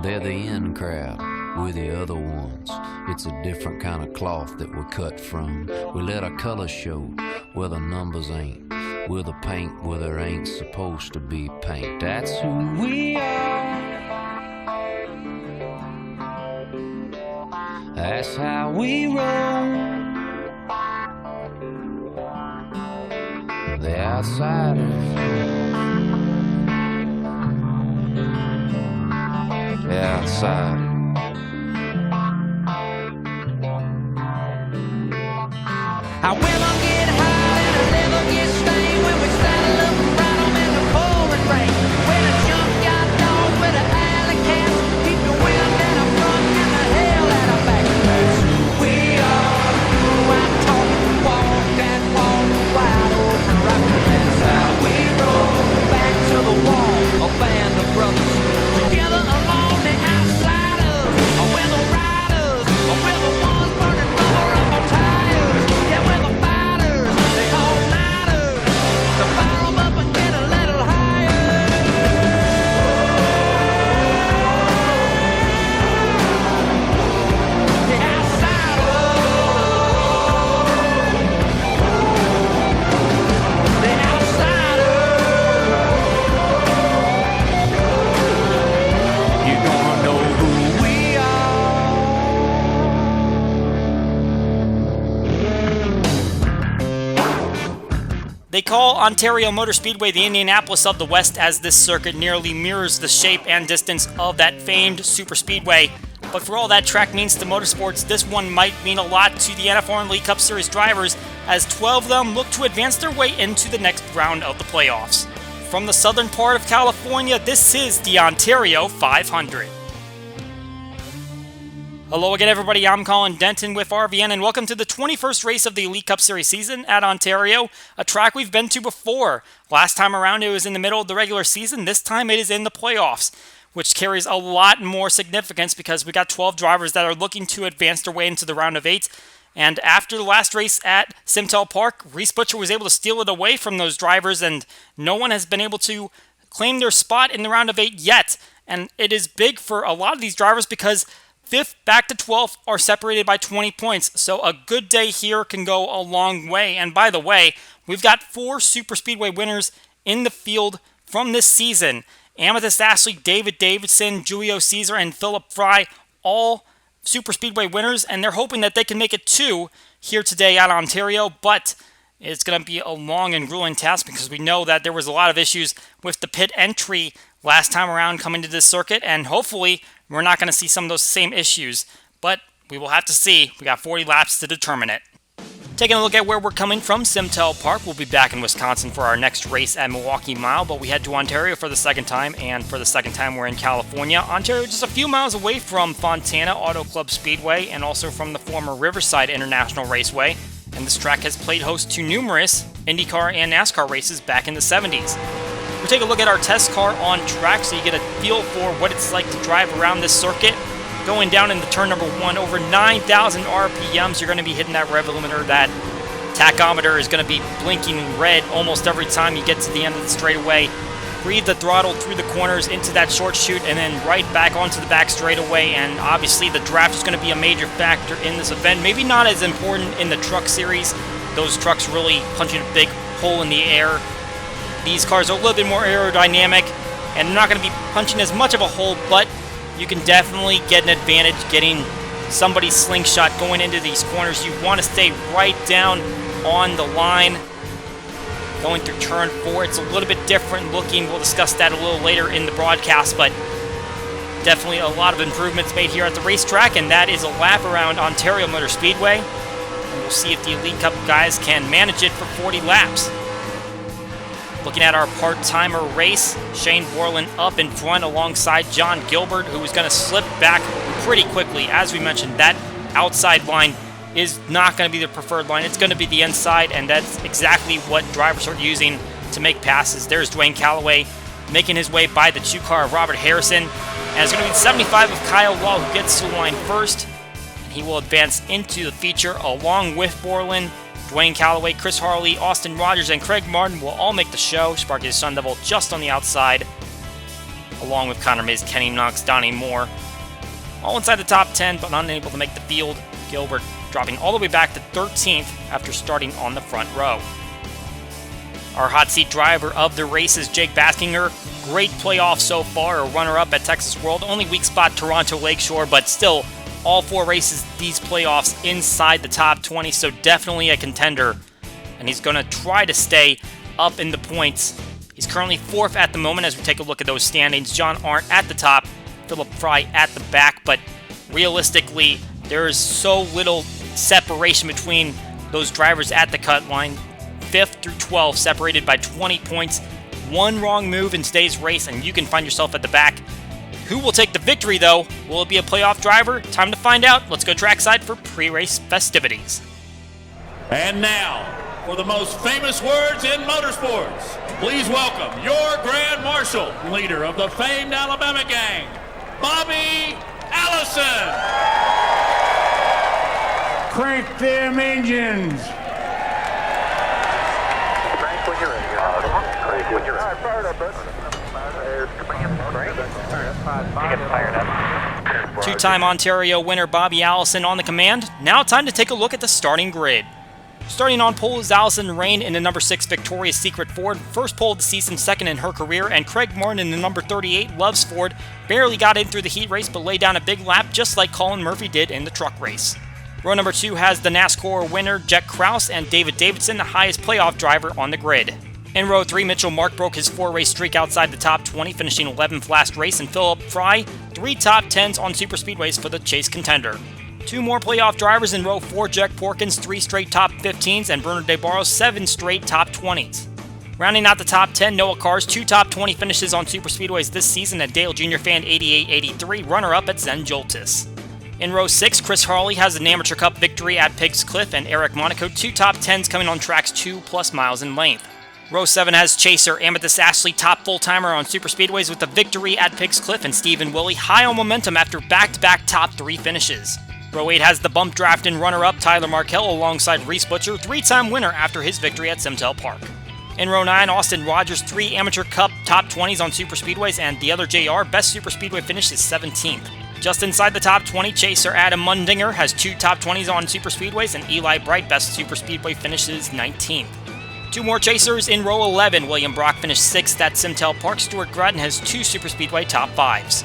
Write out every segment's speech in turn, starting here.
They're the in crowd, we're the other ones. It's a different kind of cloth that we're cut from. We let our colors show where the numbers ain't. We're the paint where there ain't supposed to be paint. That's who we are. That's how we roll. The outsiders. The outsiders. I will get high and I'll never get stained when we saddle up and ride 'em in the pouring rain. When a junkyard dog with an alley cat, keep the wind in the front and the hell out of back. That's who we are. I'm talking walk and walk wide open rock. That's how we roll. Back to the wall, a band of brothers together along the outsiders. We're the riders, we're the ones burning rubber up our tires. Yeah, we're the fighters, they all nighters. So fire 'em up and get a little higher. The outsiders. The outsiders. You're gonna know who we are. They call Ontario Motor Speedway the Indianapolis of the West, as this circuit nearly mirrors the shape and distance of that famed super speedway. But for all that track means to motorsports, this one might mean a lot to the NFRN League Cup Series drivers, as 12 of them look to advance their way into the next round of the playoffs. From the southern part of California, this is the Ontario 500. Hello again, everybody. I'm Colin Denton with RVN, and welcome to the 21st race of the Elite Cup Series season at Ontario, a track we've been to before. Last time around, it was in the middle of the regular season. This time, it is in the playoffs, which carries a lot more significance because we got 12 drivers that are looking to advance their way into the round of 8. And after the last race at Simtel Park, Reese Butcher was able to steal it away from those drivers, and no one has been able to claim their spot in the round of 8 yet. And it is big for a lot of these drivers because 5th back to 12th are separated by 20 points. So a good day here can go a long way. And by the way, we've got 4 Super Speedway winners in the field from this season. Amethyst Ashley, David Davidson, Julio Caesar, and Philip Fry, all Super Speedway winners. And they're hoping that they can make it 2 here today at Ontario. But it's going to be a long and grueling task because we know that there was a lot of issues with the pit entry last time around coming to this circuit. And hopefully we're not going to see some of those same issues, but we will have to see. We got 40 laps to determine it. Taking a look at where we're coming from, Simtel Park. We'll be back in Wisconsin for our next race at Milwaukee Mile, but we head to Ontario for the second time, and for the second time we're in California. Ontario just a few miles away from Fontana Auto Club Speedway and also from the former Riverside International Raceway, and this track has played host to numerous IndyCar and NASCAR races back in the 70s. We'll take a look at our test car on track so you get a feel for what it's like to drive around this circuit. Going down into turn number 1, over 9,000 RPMs, you're going to be hitting that rev limiter. That tachometer is going to be blinking red almost every time you get to the end of the straightaway. Breathe the throttle through the corners into that short chute and then right back onto the back straightaway. And obviously the draft is going to be a major factor in this event. Maybe not as important in the truck series. Those trucks really punching a big hole in the air. These cars are a little bit more aerodynamic, and they're not going to be punching as much of a hole, but you can definitely get an advantage getting somebody's slingshot going into these corners. You want to stay right down on the line. Going through turn 4, it's a little bit different looking. We'll discuss that a little later in the broadcast, but definitely a lot of improvements made here at the racetrack, and that is a lap around Ontario Motor Speedway. And we'll see if the Elite Cup guys can manage it for 40 laps. Looking at our part-timer race, Shane Borland up in front alongside John Gilbert, who is going to slip back pretty quickly. As we mentioned, that outside line is not going to be the preferred line. It's going to be the inside, and that's exactly what drivers are using to make passes. There's Dwayne Calloway making his way by the 2-car of Robert Harrison. And it's going to be 75 of Kyle Law who gets to the line first. And he will advance into the feature along with Borland. Dwayne Calloway, Chris Harley, Austin Rogers, and Craig Martin will all make the show. Sparky the Sun Devil just on the outside. along with Connor Mays, Kenny Knox, Donnie Moore. All inside the top 10, but unable to make the field. Gilbert dropping all the way back to 13th after starting on the front row. Our hot seat driver of the race is Jake Baskinger. Great playoff so far, a runner-up at Texas World. Only weak spot Toronto Lakeshore, but still all 4 races, these playoffs inside the top 20, so definitely a contender. And he's going to try to stay up in the points. He's currently 4th at the moment as we take a look at those standings. John Arndt at the top, Philip Fry at the back, but realistically, there is so little separation between those drivers at the cut line. 5th through 12th separated by 20 points. One wrong move in today's race and you can find yourself at the back. Who will take the victory though? Will it be a playoff driver? Time to find out. Let's go trackside for pre-race festivities. And now, for the most famous words in motorsports, please welcome your Grand Marshal, leader of the famed Alabama gang, Bobby Allison. Crank them engines. Crank when you're ready. Crank when you're ready. All right, fire it up, bud. There's command. Crank. Get fired up. Two-time Ontario winner Bobby Allison on the command. Now time to take a look at the starting grid. Starting on pole is Allison Rain in the number 6 Victoria's Secret Ford. First pole of the season, second in her career. And Craig Martin in the number 38 Loves Ford. Barely got in through the heat race, but laid down a big lap just like Colin Murphy did in the truck race. Row number 2 has the NASCAR winner Jack Krause and David Davidson, the highest playoff driver on the grid. In row 3, Mitchell Mark broke his 4-race streak outside the top 20, finishing 11th last race, and Philip Fry, 3 top 10s on superspeedways for the Chase contender. 2 more playoff drivers in row 4, Jack Porkins, 3 straight top 15s, and Bernard DeBarros, 7 straight top 20s. Rounding out the top 10, Noah Carr's 2 top 20 finishes on superspeedways this season at Dale Jr. Fan 88-83, runner-up at Zen Joltis. In row 6, Chris Harley has an Amateur Cup victory at Pigs Cliff, and Eric Monaco, 2 top 10s coming on tracks 2+ miles in length. Row 7 has Chaser Amethyst Ashley, top full-timer on superspeedways with a victory at Pigs Cliff, and Stephen Willie high on momentum after back-to-back top 3 finishes. Row 8 has the bump draft and runner-up Tyler Markell alongside Reese Butcher, 3-time winner after his victory at Simtel Park. In row 9, Austin Rogers, 3 Amateur Cup top 20s on superspeedways, and the other JR best superspeedway finish is 17th. Just inside the top 20, Chaser Adam Mundinger has 2 top 20s on superspeedways, and Eli Bright best superspeedway finishes 19th. 2 more chasers in row 11. William Brock finished 6th at Simtel Park. Stuart Gratton has 2 superspeedway top 5s.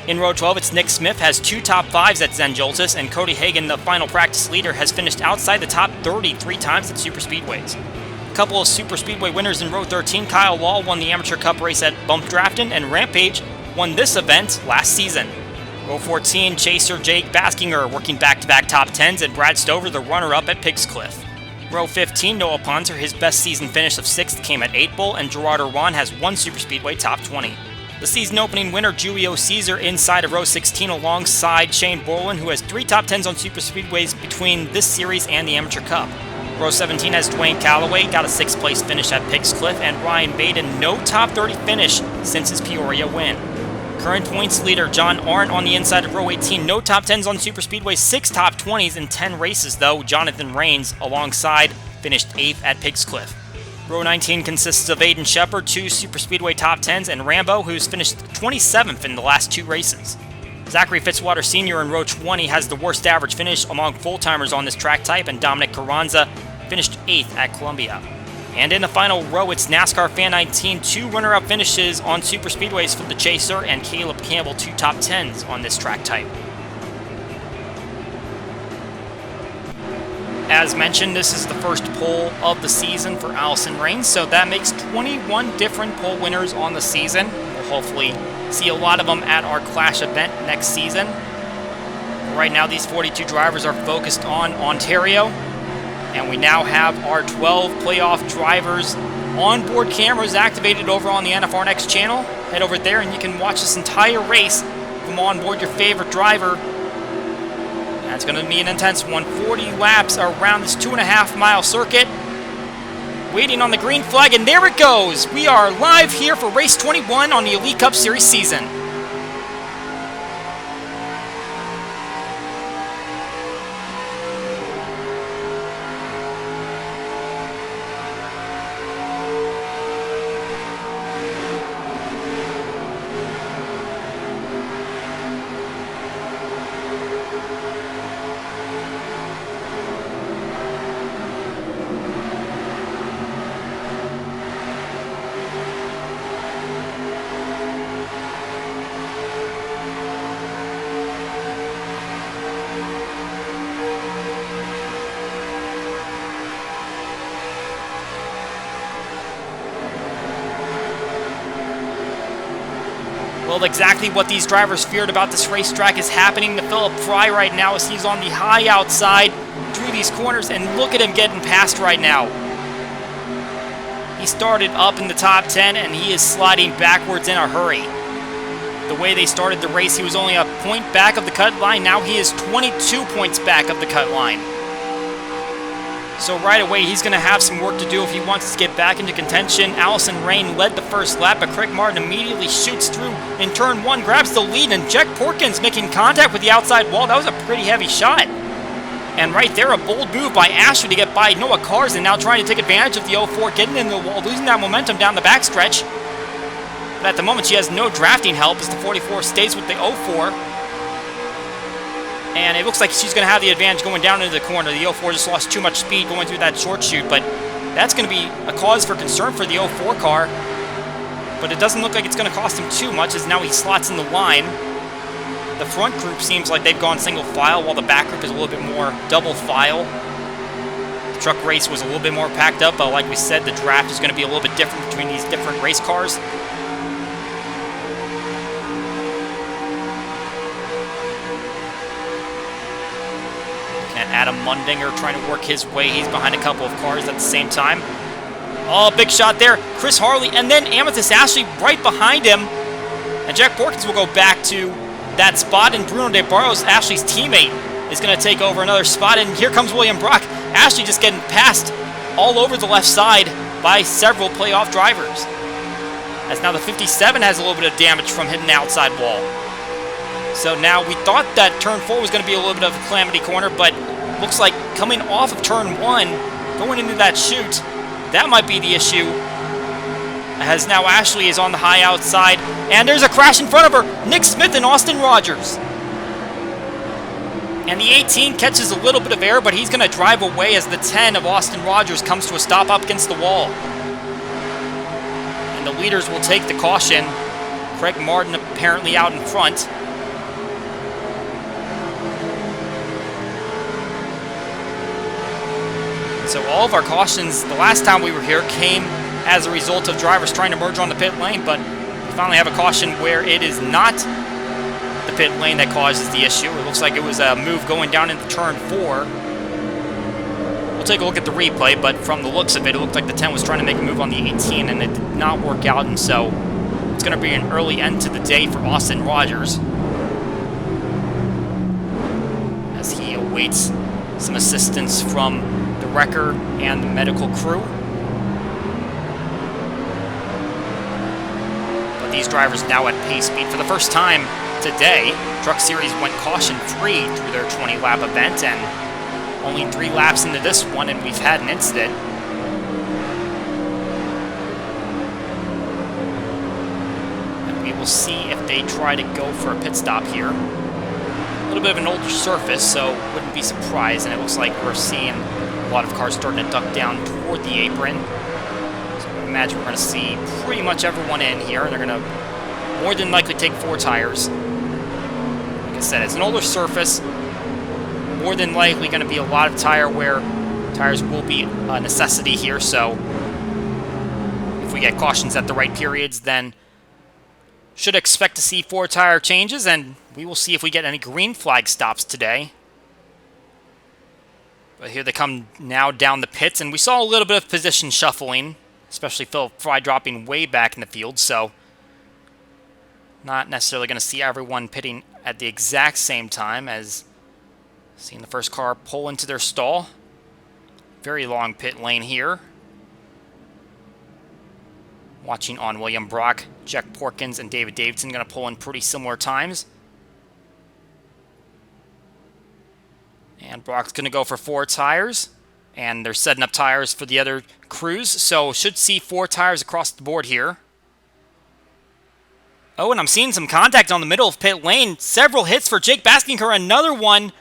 In row 12, it's Nick Smith has 2 top 5s at Zen Joltis, and Cody Hagan, the final practice leader, has finished outside the top 30 3 times at superspeedways. A couple of superspeedway winners in row 13. Kyle Wall won the Amateur Cup race at Bump Drafton, and Rampage won this event last season. Row 14, Chaser Jake Baskinger working back-to-back top 10s, and Brad Stover, the runner-up at Pigs Cliff. Row 15, Noah Ponzer, his best season finish of 6th came at 8 Bull, and Gerard Irwan has 1 superspeedway top 20. The season opening winner, Julio Caesar, inside of row 16 alongside Shane Borland, who has 3 top 10s on superspeedways between this series and the Amateur Cup. Row 17 has Dwayne Calloway, got a 6th place finish at Pigs Cliff, and Ryan Baden, no top 30 finish since his Peoria win. Current points leader John Arndt on the inside of row 18, no top 10s on superspeedways, 6 top 20s in 10 races though. Jonathan Rains alongside finished 8th at Pigs Cliff. Row 19 consists of Aiden Shepard, 2 superspeedway top 10s, and Rambo, who's finished 27th in the last 2 races. Zachary Fitzwater Sr. in row 20 has the worst average finish among full-timers on this track type, and Dominic Carranza finished 8th at Columbia. And in the final row, it's NASCAR Fan 19, 2 runner-up finishes on superspeedways for the Chaser, and Caleb Campbell, 2 top 10s on this track type. As mentioned, this is the first pole of the season for Allison Rains, so that makes 21 different pole winners on the season. We'll hopefully see a lot of them at our Clash event next season. Right now, these 42 drivers are focused on Ontario, and we now have our 12 playoff drivers onboard cameras activated over on the NFRN channel. Head over there and you can watch this entire race from onboard your favorite driver. That's going to be an intense one. 40 laps around this 2.5-mile circuit. Waiting on the green flag, and there it goes. We are live here for race 21 on the Elite Cup Series season. Well, exactly what these drivers feared about this racetrack is happening to Philip Fry right now as he's on the high outside through these corners, and look at him getting past right now. He started up in the top 10, and he is sliding backwards in a hurry. The way they started the race, he was only a point back of the cut line. Now he is 22 points back of the cut line. So right away, he's going to have some work to do if he wants to get back into contention. Allison Rain led the first lap, but Craig Martin immediately shoots through in turn 1, grabs the lead, and Jack Porkins making contact with the outside wall. That was a pretty heavy shot. And right there, a bold move by Ashley to get by Noah Carson, now trying to take advantage of the 04, getting into the wall, losing that momentum down the backstretch. But at the moment, she has no drafting help as the 44 stays with the 04. And it looks like she's going to have the advantage going down into the corner. The 04 just lost too much speed going through that short chute, but that's going to be a cause for concern for the 04 car. But it doesn't look like it's going to cost him too much as now he slots in the line. The front group seems like they've gone single file, while the back group is a little bit more double file. The truck race was a little bit more packed up, but like we said, the draft is going to be a little bit different between these different race cars. And Adam Mundinger trying to work his way. He's behind a couple of cars at the same time. Oh, big shot there. Chris Harley, and then Amethyst Ashley right behind him. And Jack Porkins will go back to that spot, and Bruno De Barros, Ashley's teammate, is going to take over another spot. And here comes William Brock. Ashley just getting passed all over the left side by several playoff drivers. As now the 57 has a little bit of damage from hitting the outside wall. So now we thought that turn 4 was going to be a little bit of a calamity corner, but looks like coming off of turn 1, going into that chute, that might be the issue. As now Ashley is on the high outside, and there's a crash in front of her. Nick Smith and Austin Rogers. And the 18 catches a little bit of air, but he's going to drive away as the 10 of Austin Rogers comes to a stop up against the wall. And the leaders will take the caution. Craig Martin apparently out in front. So all of our cautions the last time we were here came as a result of drivers trying to merge on the pit lane, but we finally have a caution where it is not the pit lane that causes the issue. It looks like it was a move going down into turn 4. We'll take a look at the replay, but from the looks of it, it looked like the 10 was trying to make a move on the 18, and it did not work out, and so it's going to be an early end to the day for Austin Rogers as he awaits some assistance from the wrecker and the medical crew. But these drivers now at pace speed for the first time today. Truck Series went caution-free through their 20-lap event, and only 3 laps into this one, and we've had an incident. And we will see if they try to go for a pit stop here. A little bit of an older surface, so wouldn't be surprised, and it looks like we're seeing a lot of cars starting to duck down toward the apron. So I imagine we're going to see pretty much everyone in here, and they're going to more than likely take 4 tires. Like I said, it's an older surface. More than likely going to be a lot of tire wear. Tires will be a necessity here, so if we get cautions at the right periods, then should expect to see 4 tire changes, and we will see if we get any green flag stops today. But here they come now down the pits, and we saw a little bit of position shuffling, especially Philip Fry dropping way back in the field, so not necessarily going to see everyone pitting at the exact same time as seeing the first car pull into their stall. Very long pit lane here. Watching on William Brock, Jack Porkins, and David Davidson going to pull in pretty similar times. And Brock's going to go for 4 tires. And they're setting up tires for the other crews. So should see 4 tires across the board here. Oh, and I'm seeing some contact on the middle of pit lane. Several hits for Jake Baskinger. Another one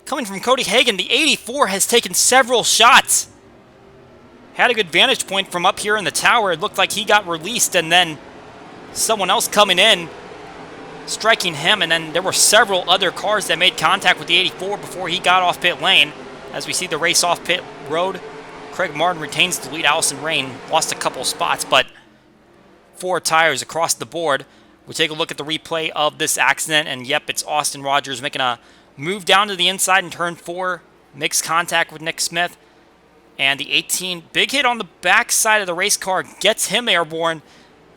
coming from Cody Hagan. The 84 has taken several shots. Had a good vantage point from up here in the tower. It looked like he got released, and then someone else coming in, striking him, and then there were several other cars that made contact with the 84 before he got off pit lane. As we see the race off pit road, Craig Martin retains the lead. Allison Rain lost a couple spots, but 4 tires across the board. We'll take a look at the replay of this accident, and yep, it's Austin Rogers making a move down to the inside in turn 4, makes contact with Nick Smith, and the 18, big hit on the back side of the race car, gets him airborne,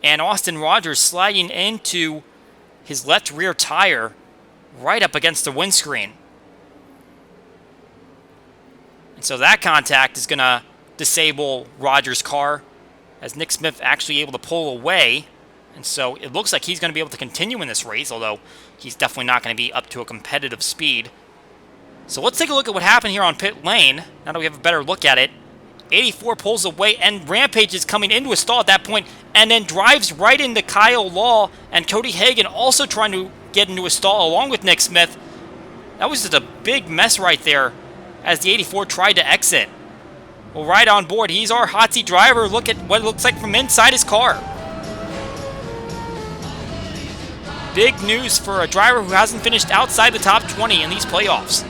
and Austin Rogers sliding into his left rear tire right up against the windscreen. And so that contact is going to disable Rogers' car, as Nick Smith actually able to pull away. And so it looks like he's going to be able to continue in this race, although he's definitely not going to be up to a competitive speed. So let's take a look at what happened here on pit lane, now that we have a better look at it. 84 pulls away, and Rampage is coming into a stall at that point, and then drives right into Kyle Law, and Cody Hagan also trying to get into a stall along with Nick Smith. That was just a big mess right there as the 84 tried to exit. Well, right on board, he's our hot seat driver. Look at what it looks like from inside his car. Big news for a driver who hasn't finished outside the top 20 in these playoffs.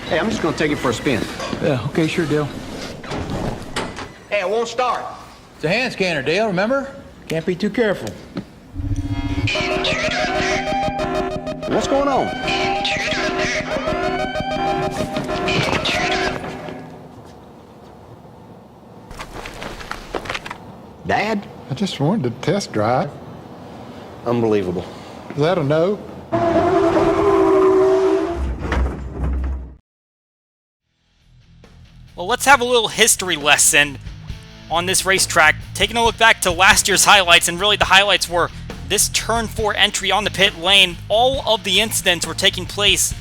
Hey, I'm just gonna take it for a spin. Yeah, okay, sure, Dale. Hey, it won't start. It's a hand scanner, Dale, remember? Can't be too careful. What's going on? Dad? I just wanted to test drive. Unbelievable. Is that a no? Well, let's have a little history lesson on this racetrack. Taking a look back to last year's highlights, and really the highlights were this turn 4 entry on the pit lane. All of the incidents were taking place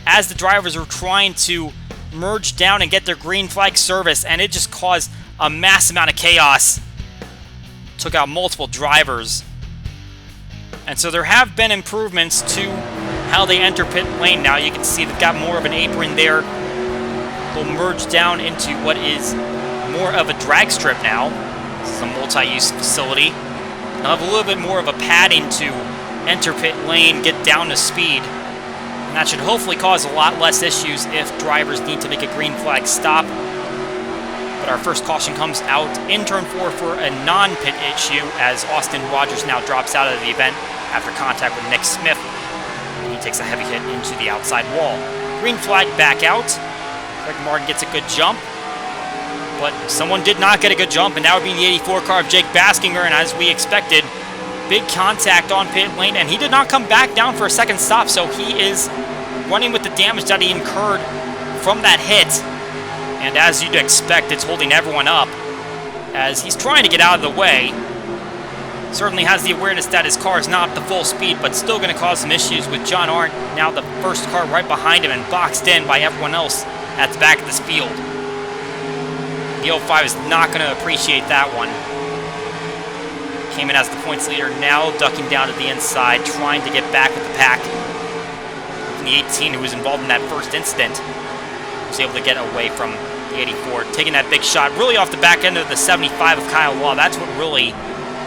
as the drivers were trying to merge down and get their green flag service, and it just caused a mass amount of chaos. Took out multiple drivers. And so there have been improvements to how they enter pit lane now. You can see they've got more of an apron there. They'll merge down into what is more of a drag strip now. This is a multi-use facility. They'll have a little bit more of a padding to enter pit lane, get down to speed. And that should hopefully cause a lot less issues if drivers need to make a green flag stop. But our first caution comes out in turn 4 for a non-pit issue, as Austin Rogers now drops out of the event after contact with Nick Smith. And he takes a heavy hit into the outside wall. Green flag back out. Greg Martin gets a good jump, but someone did not get a good jump, and that would be the 84 car of Jake Baskinger, and as we expected, big contact on pit lane, and he did not come back down for a second stop, so he is running with the damage that he incurred from that hit, and as you'd expect, it's holding everyone up as he's trying to get out of the way. Certainly has the awareness that his car is not at the full speed, but still going to cause some issues with John Arndt, now the first car right behind him and boxed in by everyone else at the back of this field. The 05 is not going to appreciate that one. Came in as the points leader, now ducking down to the inside, trying to get back with the pack. And the 18, who was involved in that first incident, was able to get away from the 84, taking that big shot really off the back end of the 75 of Kyle Law. That's what really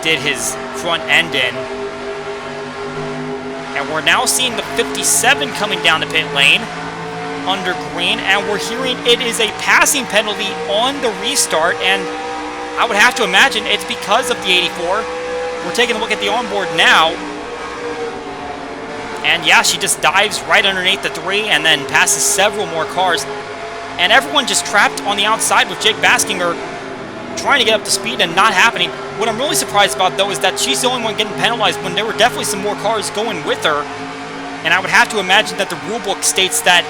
did his front end in. And we're now seeing the 57 coming down the pit lane under green, and we're hearing it is a passing penalty on the restart, and I would have to imagine it's because of the 84. We're taking a look at the onboard now, and yeah, she just dives right underneath the 3 and then passes several more cars, and everyone just trapped on the outside with Jake Baskinger trying to get up to speed and not happening. What I'm really surprised about, though, is that she's the only one getting penalized when there were definitely some more cars going with her, and I would have to imagine that the rulebook states that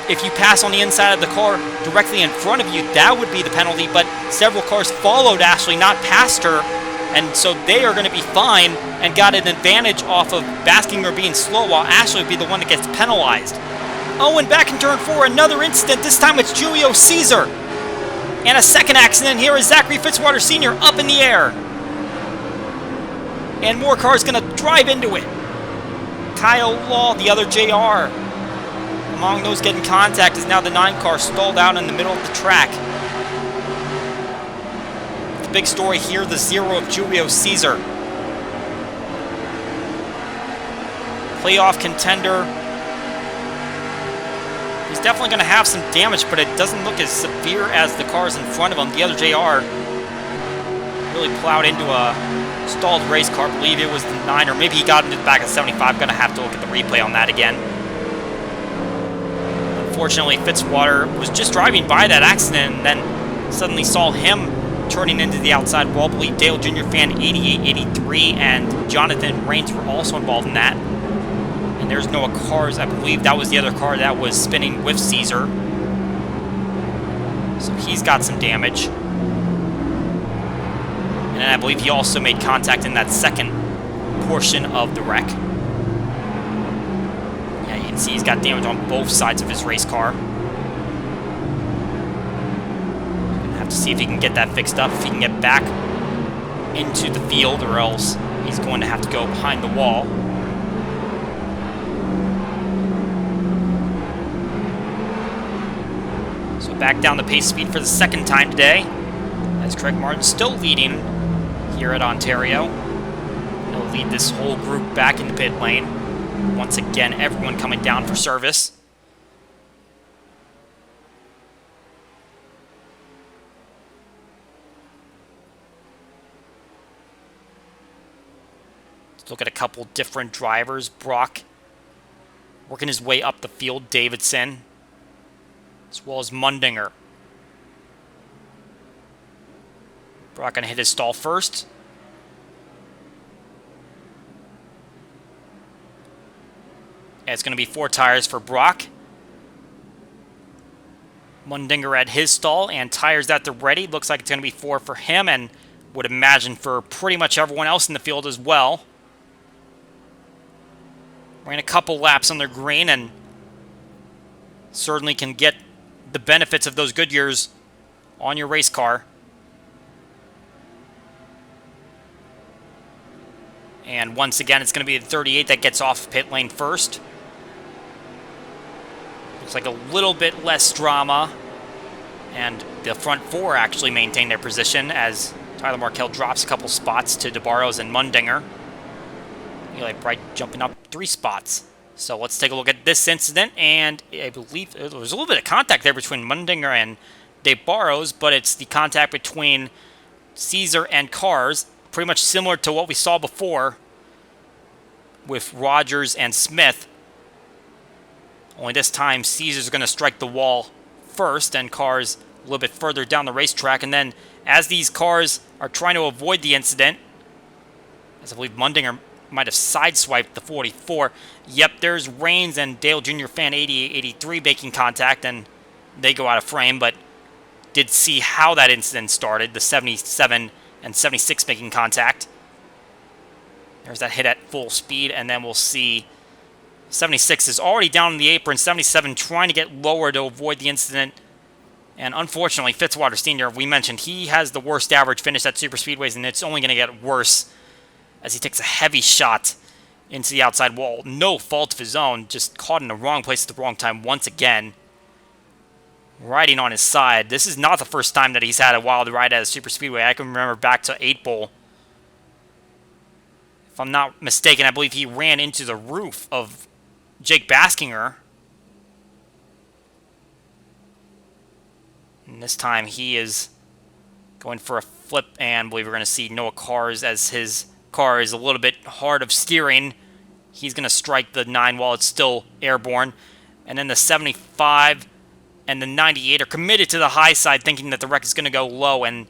if you pass on the inside of the car directly in front of you, that would be the penalty, but several cars followed Ashley, not past her, and so they are going to be fine and got an advantage off of Baskinger being slow, while Ashley would be the one that gets penalized. Oh, and back in turn 4, another incident. This time it's Julio Caesar. And a second accident here is Zachary Fitzwater Sr. up in the air. And more cars going to drive into it. Kyle Law, the other JR. Among those getting contact is now the 9 car stalled out in the middle of the track. The big story here, the 0 of Julio Caesar. playoff contender. He's definitely going to have some damage, but it doesn't look as severe as the cars in front of him. The other JR really plowed into a stalled race car. I believe it was the 9, or maybe he got into the back of 75. Going to have to look at the replay on that again. Unfortunately, Fitzwater was just driving by that accident and then suddenly saw him turning into the outside wall. I believe Dale Jr. fan 88-83 and Jonathan Rains were also involved in that. And there's no cars. I believe that was the other car that was spinning with Caesar. So he's got some damage. And then I believe he also made contact in that second portion of the wreck. Yeah, you can see he's got damage on both sides of his race car. Gonna have to see if he can get that fixed up, if he can get back into the field, or else he's going to have to go behind the wall. So back down the pace speed for the second time today, as Craig Martin still leading here at Ontario. He'll lead this whole group back in the pit lane. Once again, everyone coming down for service. Let's look at a couple different drivers. Brock working his way up the field. Davidson, as well as Mundinger. Brock going to hit his stall first. And it's going to be 4 tires for Brock. Mundinger at his stall and tires at the ready. Looks like it's going to be 4 for him, and would imagine for pretty much everyone else in the field as well. Ran a couple laps on their green and certainly can get the benefits of those Goodyears on your race car. And once again, it's going to be the 38 that gets off pit lane first. Looks like a little bit less drama. And the front 4 actually maintain their position as Tyler Markell drops a couple spots to DeBarros and Mundinger. Eli Bright jumping up 3 spots. So let's take a look at this incident. And I believe there was a little bit of contact there between Mundinger and DeBarros, but it's the contact between Caesar and Cars. Pretty much similar to what we saw before with Rogers and Smith. Only this time, Caesar's going to strike the wall first, and Cars a little bit further down the racetrack. And then, as these cars are trying to avoid the incident, as I believe Mundinger might have sideswiped the 44. Yep, there's Rains and Dale Jr. fan 88-83 making contact, and they go out of frame, but did see how that incident started. The 77 and 76 making contact. There's that hit at full speed, and then we'll see 76 is already down in the apron. 77 trying to get lower to avoid the incident. And unfortunately, Fitzwater Sr., we mentioned, he has the worst average finish at super speedways, and it's only going to get worse as he takes a heavy shot into the outside wall. No fault of his own, just caught in the wrong place at the wrong time once again. Riding on his side. This is not the first time that he's had a wild ride at a super speedway. I can remember back to 8 Bowl. If I'm not mistaken, I believe he ran into the roof of Jake Baskinger. And this time he is going for a flip, and I believe we're going to see Noah Cars as his car is a little bit hard of steering. He's going to strike the 9 while it's still airborne. And then the 75 and the 98 are committed to the high side, thinking that the wreck is going to go low, and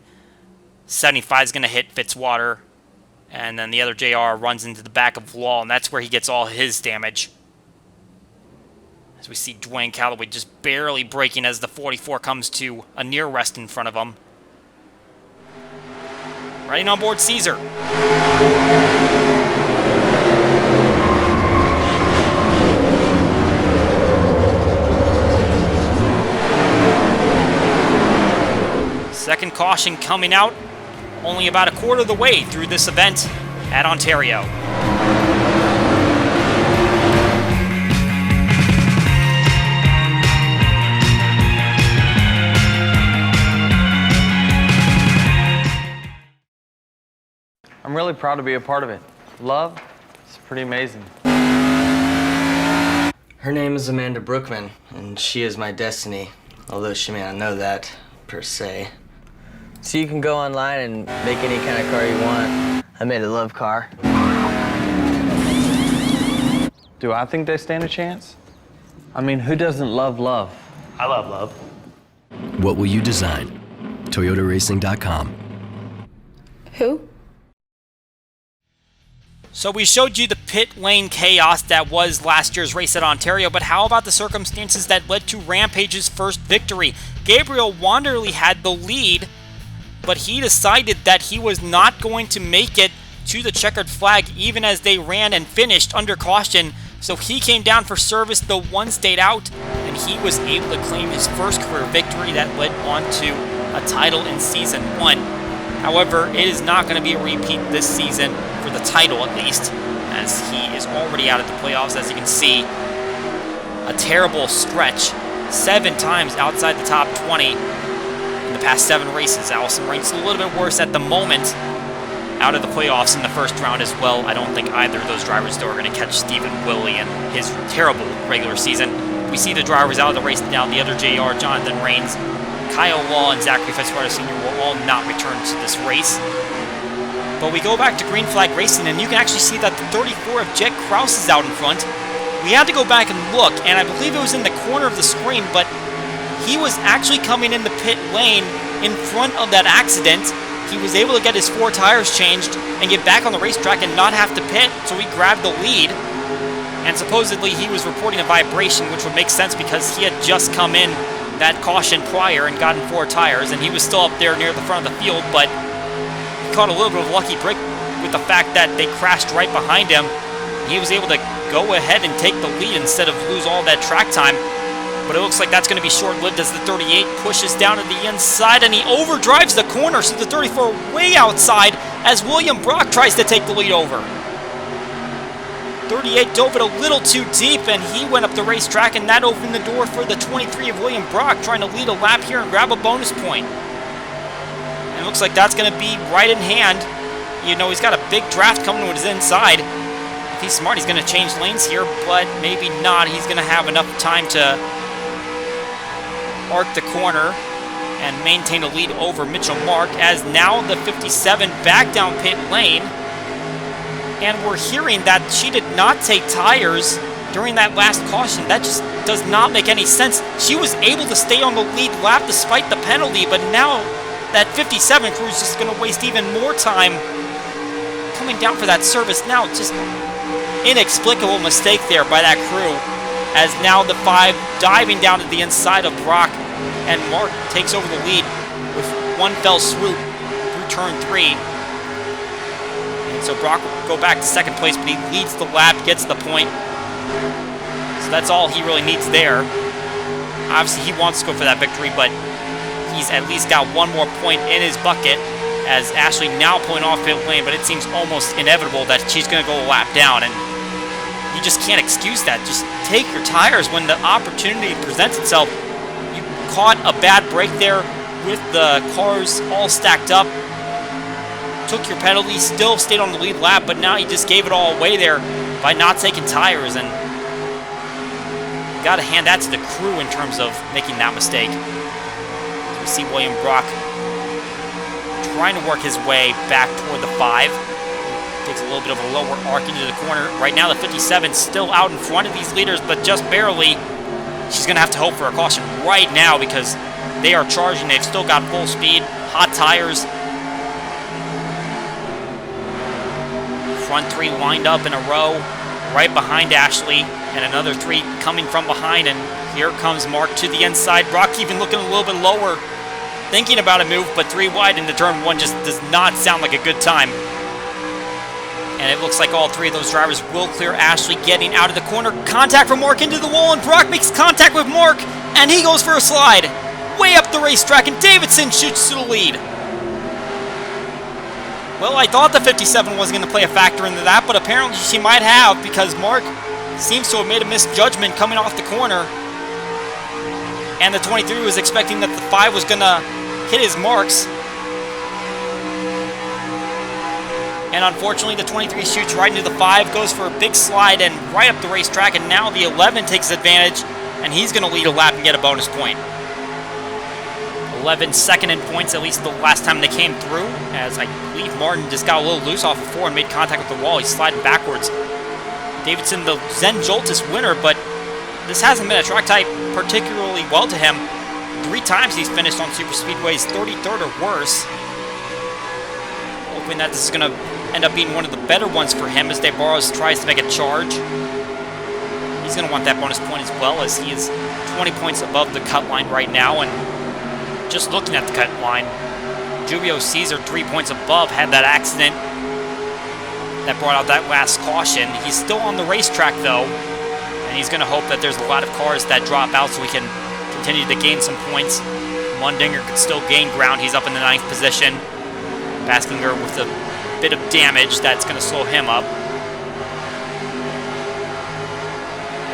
75 is going to hit Fitzwater. And then the other JR runs into the back of the wall, and that's where he gets all his damage. As we see Dwayne Calloway just barely braking as the 44 comes to a near rest in front of him. Riding on board Caesar. Second caution coming out only about a quarter of the way through this event at Ontario. I'm really proud to be a part of it. Love, it's pretty amazing. Her name is Amanda Brookman, and she is my destiny, although she may not know that, per se. So you can go online and make any kind of car you want. I made a love car. Do I think they stand a chance? I mean, who doesn't love love? I love love. What will you design? ToyotaRacing.com. Who? So we showed you the pit lane chaos that was last year's race at Ontario, but how about the circumstances that led to Rampage's first victory? Gabriel Wanderley had the lead, but he decided that he was not going to make it to the checkered flag even as they ran and finished under caution. So he came down for service, the one stayed out, and he was able to claim his first career victory that led on to a title in Season 1. However, it is not going to be a repeat this season, for the title at least, as he is already out of the playoffs. As you can see, a terrible stretch, 7 times outside the top 20 in the past 7 races. Allison ranks a little bit worse at the moment, out of the playoffs in the first round as well. I don't think either of those drivers though are going to catch Stephen Willie in his terrible regular season. We see the drivers out of the race now. The other JR, Jonathan Rains, Kyle Law, and Zachary Fitzwater Sr. will all not return to this race. But we go back to Green Flag Racing, and you can actually see that the 34 of Jet Krause is out in front. We had to go back and look, and I believe it was in the corner of the screen, but he was actually coming in the pit lane in front of that accident. He was able to get his 4 tires changed and get back on the racetrack and not have to pit, so he grabbed the lead. And supposedly he was reporting a vibration, which would make sense because he had just come in that caution prior and gotten 4 tires, and he was still up there near the front of the field, but he caught a little bit of a lucky break with the fact that they crashed right behind him. He was able to go ahead and take the lead instead of lose all that track time. But it looks like that's going to be short-lived as the 38 pushes down to the inside, and he overdrives the corner, so the 34 way outside as William Brock tries to take the lead over. 38 dove it a little too deep, and he went up the racetrack, and that opened the door for the 23 of William Brock trying to lead a lap here and grab a bonus point. And it looks like that's going to be right in hand. You know, he's got a big draft coming with his inside. If he's smart, he's going to change lanes here, but maybe not. He's going to have enough time to arc the corner and maintain a lead over Mitchell Mark, as now the 57 back down pit lane. And we're hearing that she did not take tires during that last caution. That just does not make any sense. She was able to stay on the lead lap despite the penalty, but now that 57 crew is just going to waste even more time coming down for that service. Now, just inexplicable mistake there by that crew, as now the 5 diving down to the inside of Brock, and Mark takes over the lead with one fell swoop through turn 3. And so Brock will go back to second place, but he leads the lap, gets the point. So that's all he really needs there. Obviously, he wants to go for that victory, but he's at least got one more point in his bucket, as Ashley now pulling off pit lane, but it seems almost inevitable that she's going to go a lap down, and you just can't excuse that. Just take your tires when the opportunity presents itself. You caught a bad break there with the cars all stacked up, took your penalty, still stayed on the lead lap, but now you just gave it all away there by not taking tires, and you got to hand that to the crew in terms of making that mistake. We see William Brock trying to work his way back toward the 5. Takes a little bit of a lower arc into the corner. Right now the 57 still out in front of these leaders, but just barely. She's going to have to hope for a caution right now because they are charging. They've still got full speed, hot tires. Front 3 lined up in a row right behind Ashley, and another 3 coming from behind, and here comes Mark to the inside. Brock even looking a little bit lower, thinking about a move, but 3 wide into turn 1 just does not sound like a good time. And it looks like all 3 of those drivers will clear Ashley, getting out of the corner. Contact from Mark into the wall, and Brock makes contact with Mark, and he goes for a slide way up the racetrack, and Davidson shoots to the lead. Well, I thought the 57 wasn't going to play a factor into that, but apparently she might have, because Mark seems to have made a misjudgment coming off the corner. And the 23 was expecting that the 5 was going to hit his marks. And unfortunately, the 23 shoots right into the 5, goes for a big slide and right up the racetrack, and now the 11 takes advantage, and he's going to lead a lap and get a bonus point. 11 second in points, at least the last time they came through, as I believe Martin just got a little loose off of 4 and made contact with the wall. He's sliding backwards. Davidson, the Zen Joltis winner, but this hasn't been a track type particularly well to him. 3 times he's finished on super speedways 33rd or worse. Hoping that this is going to end up being one of the better ones for him as DeBarros tries to make a charge. He's going to want that bonus point as well, as he is 20 points above the cut line right now. And just looking at the cut line, Julio Caesar 3 points above had that accident that brought out that last caution. He's still on the racetrack though, and he's going to hope that there's a lot of cars that drop out so he can continue to gain some points. Mundinger could still gain ground. He's up in the 9th position. Baskinger with a bit of damage that's going to slow him up.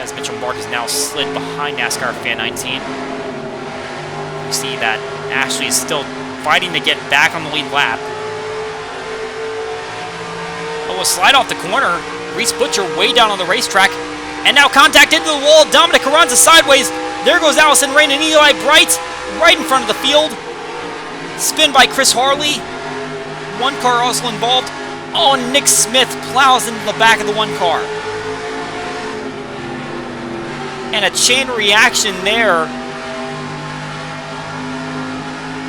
As Mitchell Mark is now slid behind NASCAR Fan 19. You see that Ashley is still fighting to get back on the lead lap. Oh, a slide off the corner. Reese Butcher way down on the racetrack. And now contact into the wall. Dominic Carranza sideways. There goes Allison Rain and Eli Bright right in front of the field. Spin by Chris Harley. One car also involved. Oh, Nick Smith plows into the back of the one car. And a chain reaction there.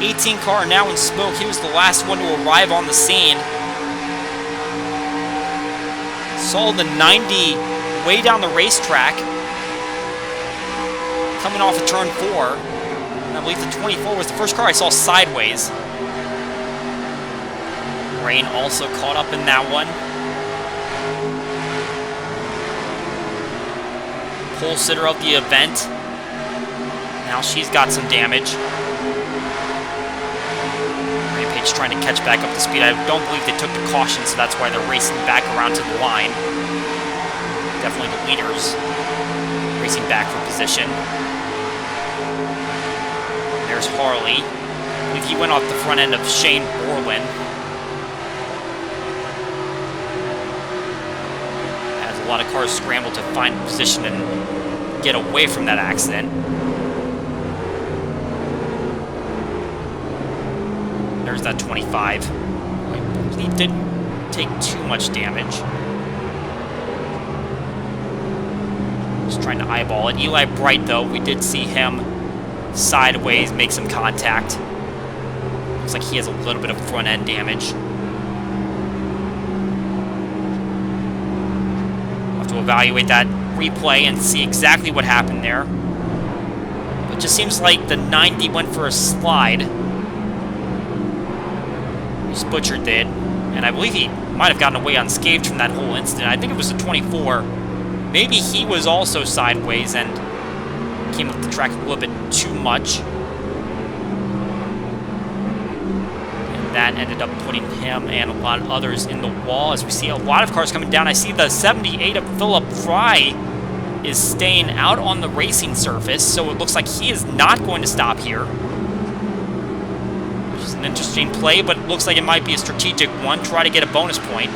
18 car now in smoke. He was the last one to arrive on the scene. Saw the 90 way down the racetrack. Coming off of turn 4. And I believe the 24 was the first car I saw sideways. Rain also caught up in that one. Pole sitter of the event. Now she's got some damage. Rampage trying to catch back up to speed. I don't believe they took the caution, so that's why they're racing back around to the line. Definitely the leaders racing back for position. There's Harley. I believe he went off the front end of Shane Borland. As a lot of cars scramble to find position and get away from that accident. There's that 25. He didn't take too much damage. Just trying to eyeball it. Eli Bright, though, we did see him sideways make some contact. Looks like he has a little bit of front-end damage. We'll have to evaluate that replay and see exactly what happened there. It just seems like the 90 went for a slide. He's Butcher did. And I believe he might have gotten away unscathed from that whole incident. I think it was the 24. Maybe he was also sideways and came up the track a little bit too much. And that ended up putting him and a lot of others in the wall as we see a lot of cars coming down. I see the 78 of Philip Fry is staying out on the racing surface, so it looks like he is not going to stop here. Which is an interesting play, but it looks like it might be a strategic one. Try to get a bonus point.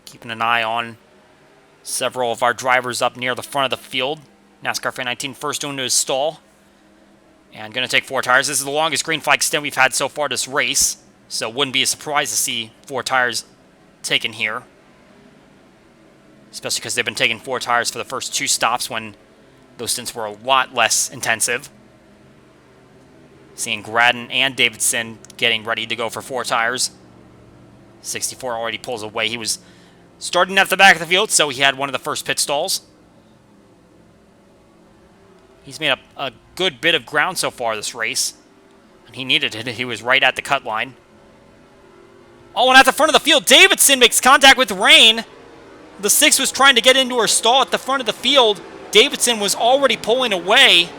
Keeping an eye on several of our drivers up near the front of the field. NASCAR Fan 19 first into his stall. And going to take 4 tires. This is the longest green flag stint we've had so far this race. So it wouldn't be a surprise to see 4 tires taken here. Especially because they've been taking 4 tires for the first 2 stops when those stints were a lot less intensive. Seeing Gradden and Davidson getting ready to go for 4 tires. 64 already pulls away. He was starting at the back of the field, so he had one of the first pit stalls. He's made up a good bit of ground so far this race. And he needed it. He was right at the cut line. Oh, and at the front of the field, Davidson makes contact with Rain. The 6 was trying to get into her stall at the front of the field. Davidson was already pulling away.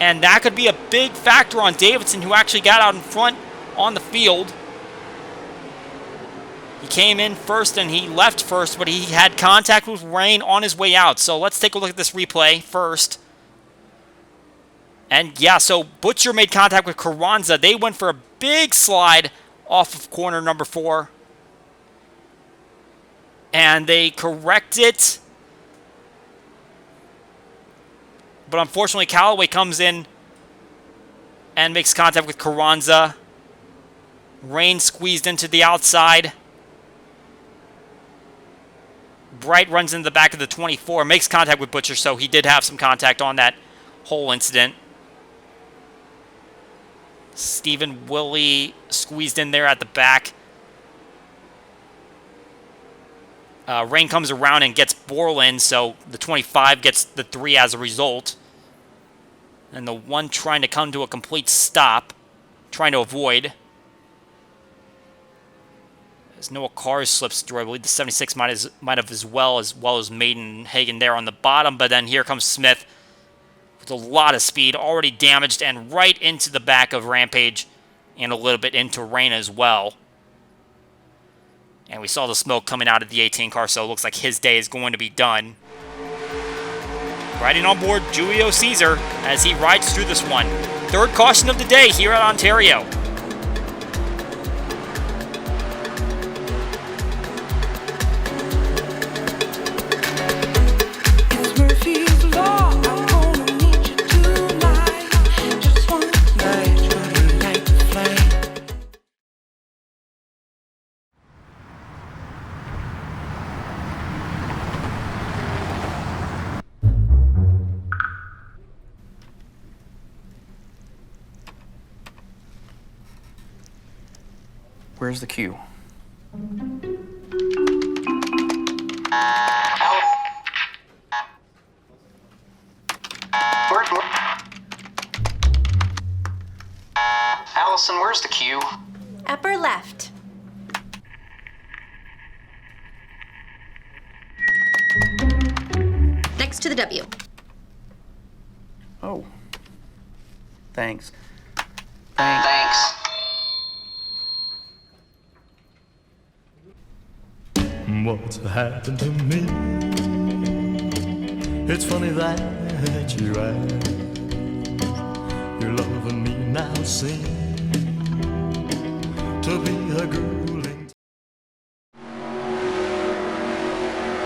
And that could be a big factor on Davidson, who actually got out in front on the field. He came in first and he left first, but he had contact with Rain on his way out. So let's take a look at this replay first. And yeah, so Butcher made contact with Carranza. They went for a big slide off of corner number 4. And they correct it. But unfortunately, Callaway comes in and makes contact with Carranza. Rain squeezed into the outside. Bright runs into the back of the 24, makes contact with Butcher, so he did have some contact on that whole incident. Stephen Willie squeezed in there at the back. Rain comes around and gets Borland, so the 25 gets the 3 as a result. And the 1 trying to come to a complete stop, trying to avoid. As Noah Cars slips through, I believe the 76 might have as well as Maiden and Hagen there on the bottom, but then here comes Smith with a lot of speed, already damaged, and right into the back of Rampage, and a little bit into Rain as well. And we saw the smoke coming out of the 18 car, so it looks like his day is going to be done. Riding on board Julio Caesar as he rides through this one. 3rd caution of the day here at Ontario. Where's the queue? Allison, where's the queue? Upper left. Next to the W. Oh. Thanks. Thanks. What's happened to me? It's funny that you ask. Your love and me now seem to be a grueling.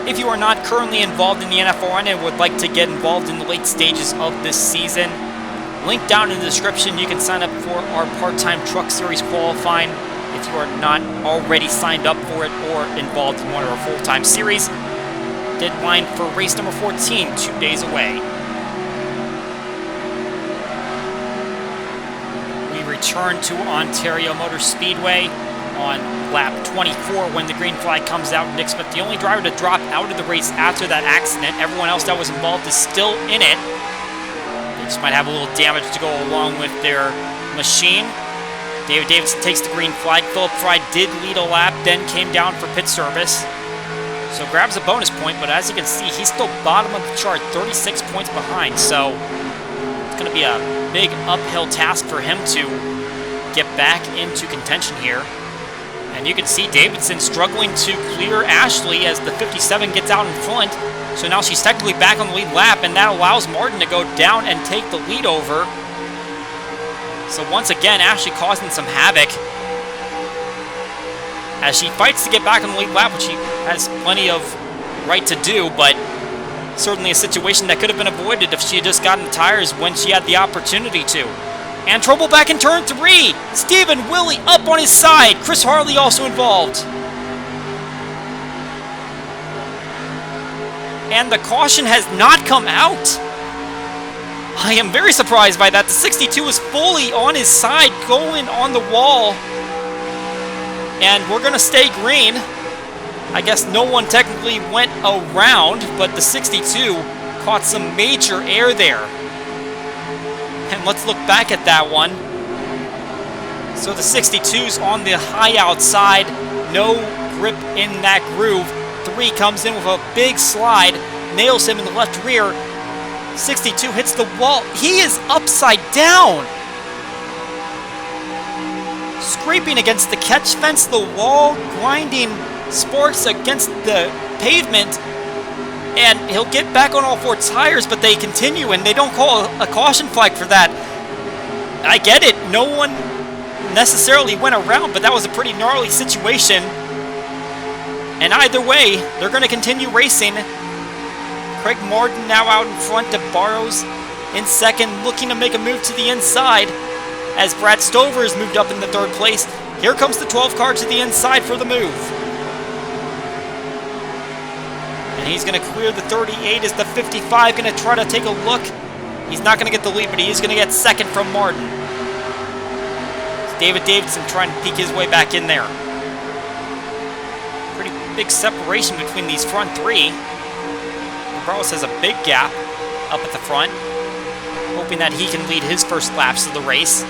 If you are not currently involved in the NFRN and would like to get involved in the late stages of this season, link down in the description. You can sign up for our part-time truck series qualifying if you are not already signed up for it or involved in one of our full-time series. Deadline for race number 14, 2 days away. We return to Ontario Motor Speedway on lap 24 when the green flag comes out. Nick Smith, the only driver to drop out of the race after that accident. Everyone else that was involved is still in it. They just might have a little damage to go along with their machine. David Davidson takes the green flag. Philip Fry did lead a lap, then came down for pit service. So grabs a bonus point, but as you can see, he's still bottom of the chart, 36 points behind. So it's going to be a big uphill task for him to get back into contention here. And you can see Davidson struggling to clear Ashley as the 57 gets out in front. So now she's technically back on the lead lap, and that allows Martin to go down and take the lead over. So once again, Ashley causing some havoc as she fights to get back on the lead lap, which she has plenty of right to do, but certainly a situation that could have been avoided if she had just gotten the tires when she had the opportunity to. And trouble back in turn 3. Stephen Willie up on his side. Chris Harley also involved. And the caution has not come out. I am very surprised by that. The 62 is fully on his side, going on the wall. And we're going to stay green. I guess no one technically went around, but the 62 caught some major air there. And let's look back at that one. So the 62's on the high outside, no grip in that groove. 3 comes in with a big slide, nails him in the left rear. 62 hits the wall. He is upside down. scraping against the catch fence, the wall, grinding sparks against the pavement, and he'll get back on all four tires, but they continue, and they don't call a caution flag for that. I get it. No one necessarily went around, but that was a pretty gnarly situation. And either way, they're going to continue racing. Craig Martin now out in front of Barrows in second, looking to make a move to the inside as Brad Stover has moved up in the third place. Here comes the 12 car to the inside for the move. And he's going to clear the 38 as the 55 going to try to take a look. He's not going to get the lead, but he is going to get second from Martin. It's David Davidson trying to peek his way back in there. Pretty big separation between these front three. Barrows has a big gap up at the front, hoping that he can lead his first laps of the race.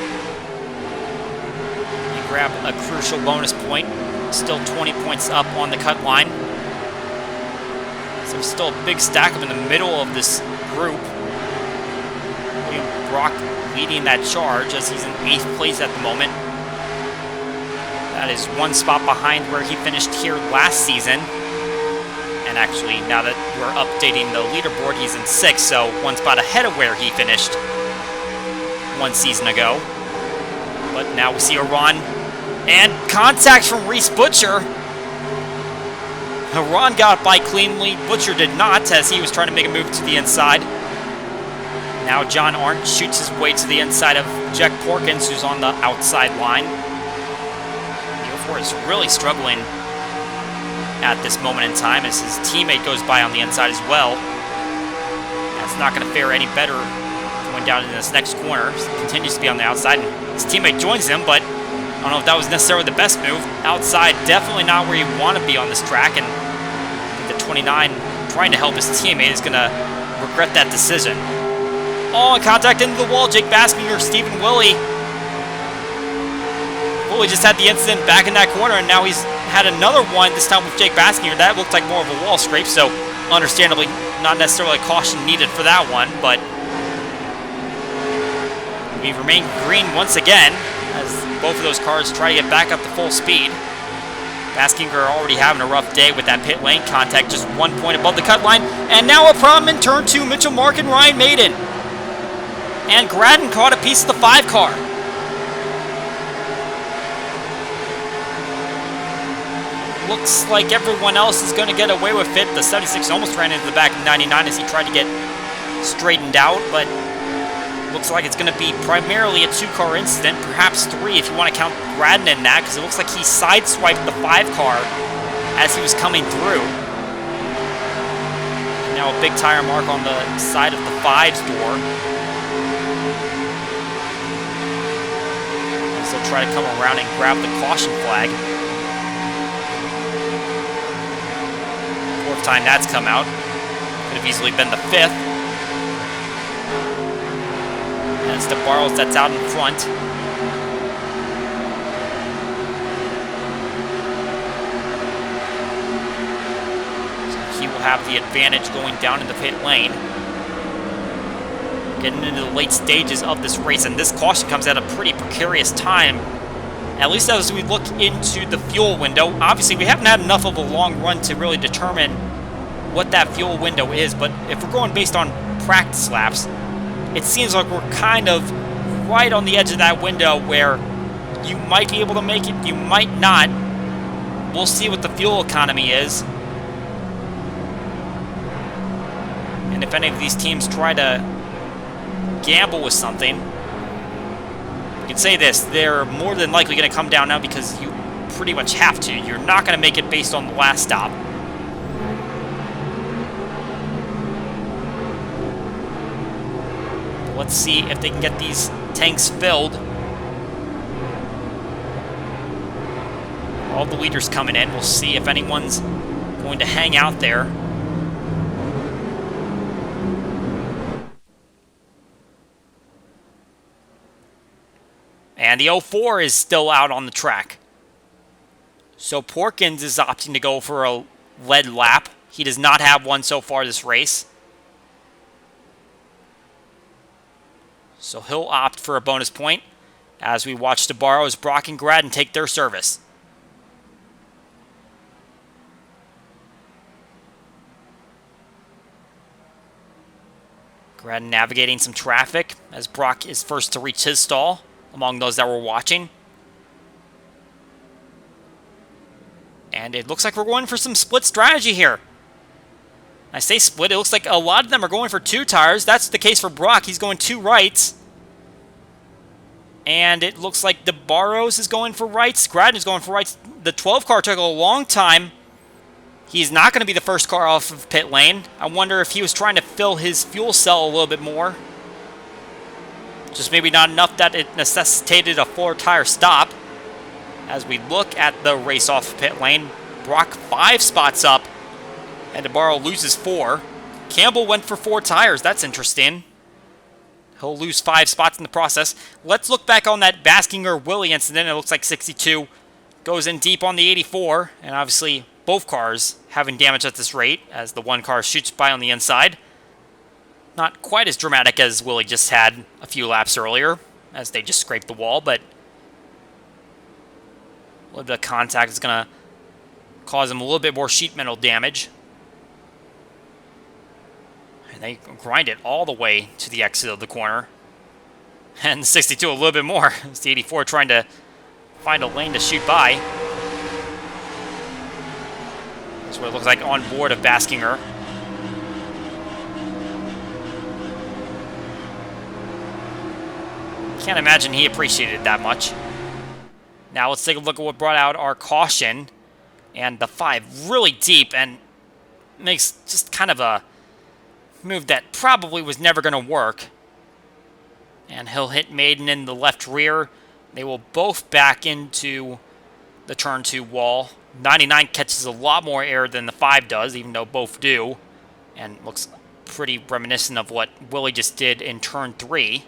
You grab a crucial bonus point. Still 20 points up on the cut line. So still a big stack up in the middle of this group. William Brock leading that charge as he's in 8th place at the moment. That is one spot behind where he finished here last season. And actually, now that we're updating the leaderboard, he's in 6th, so one spot ahead of where he finished one season ago. But now we see a run and contact from Reese Butcher. Ron got by cleanly. Butcher did not, as he was trying to make a move to the inside. Now John Arndt shoots his way to the inside of Jack Porkins, who's on the outside line. The 04 is really struggling at this moment in time as his teammate goes by on the inside as well. That's not going to fare any better going down into this next corner. He continues to be on the outside, and his teammate joins him, but I don't know if that was necessarily the best move. Outside, definitely not where you want to be on this track, and I think the 29 trying to help his teammate is going to regret that decision. Oh, and contact into the wall. Jake Baskinger, Stephen Willie. Willie just had the incident back in that corner, and now he's had another one, this time with Jake Baskinger. That looked like more of a wall scrape, so understandably not necessarily caution needed for that one, but we remain green once again as both of those cars try to get back up to full speed. Baskinger already having a rough day with that pit lane contact, just 1 point above the cut line, and now a problem in turn 2. Mitchell Mark and Ryan Maiden. And Gradden caught a piece of the 5 car. Looks like everyone else is going to get away with it. The 76 almost ran into the back of 99 as he tried to get straightened out, but looks like it's going to be primarily a 2-car incident, perhaps 3 if you want to count Gradden in that, because it looks like he sideswiped the 5 car as he was coming through. And now a big tire mark on the side of the 5's door. As they'll try to come around and grab the caution flag. Fourth time that's come out. Could have easily been the 5th. And it's the Barrows that's out in front. So he will have the advantage going down in the pit lane. Getting into the late stages of this race, and this caution comes at a pretty precarious time. At least as we look into the fuel window. Obviously, we haven't had enough of a long run to really determine what that fuel window is, but if we're going based on practice laps, it seems like we're kind of right on the edge of that window where you might be able to make it, you might not. We'll see what the fuel economy is. And if any of these teams try to gamble with something, we can say this, they're more than likely going to come down now because you pretty much have to. You're not going to make it based on the last stop. Let's see if they can get these tanks filled. All the leaders coming in. We'll see if anyone's going to hang out there. And the 04 is still out on the track. So Porkins is opting to go for a lead lap. He does not have one so far this race. So he'll opt for a bonus point. as we watch DeBarro as Brock and Gradden take their service. Gradden navigating some traffic as Brock is first to reach his stall among those that were watching. And it looks like we're going for some split strategy here. I say split, it looks like a lot of them are going for 2 tires. That's the case for Brock. He's going 2 rights. And it looks like DeBarros is going for rights. Gradden is going for rights. The 12 car took a long time. He's not going to be the first car off of pit lane. I wonder if he was trying to fill his fuel cell a little bit more. Just maybe not enough that it necessitated a 4-tire stop. As we look at the race off pit lane, Brock 5 spots up, and DeBarro loses 4. Campbell went for 4 tires. That's interesting. He'll lose 5 spots in the process. Let's look back on that Baskinger-Willie incident. It looks like 62 goes in deep on the 84, and obviously both cars having damage at this rate as the one car shoots by on the inside. Not quite as dramatic as Willie just had a few laps earlier, as they just scraped the wall, but a little bit of contact is going to cause him a little bit more sheet metal damage. And they grind it all the way to the exit of the corner. And the 62 a little bit more. It's the 84 trying to find a lane to shoot by. That's what it looks like on board of Baskinger. Can't imagine he appreciated it that much. Now let's take a look at what brought out our caution. And the 5 really deep and makes just kind of a move that probably was never going to work. And he'll hit Maiden in the left rear. They will both back into the turn 2 wall. 99 catches a lot more air than the 5 does, even though both do. And looks pretty reminiscent of what Willie just did in turn 3.